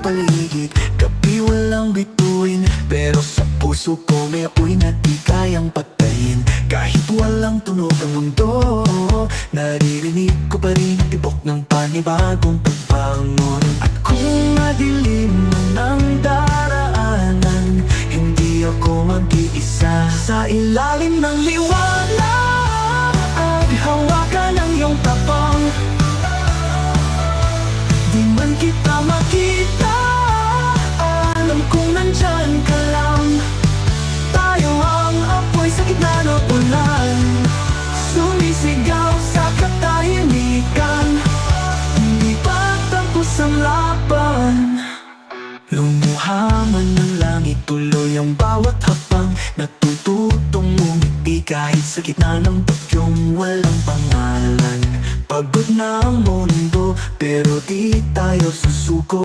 paligid. Gabi walang bituin, pero sa puso ko may apoy na di kayang patayin. Kahit walang tunog ang mundo, naririnig ko pa rin ang tibok ng panibagong pagbangon. At kung madilim man ang daraanan, hindi ako mag-iisa. Sa ilalim ng liwanag, hawakan ang iyong tapang. Di man kita makita, alam kong nandyan ka lang. Tayo ang apoy sa gitna ng ulan, sumisigaw sa katahimikan. Hindi pa tapos ang laban. Lumuha man ng langit, tuloy ang bawat hakbang. Natututong umiti kahit sa gitna ng bagyong walang pangalan. Pagod na ang mundo, pero di tayo susuko.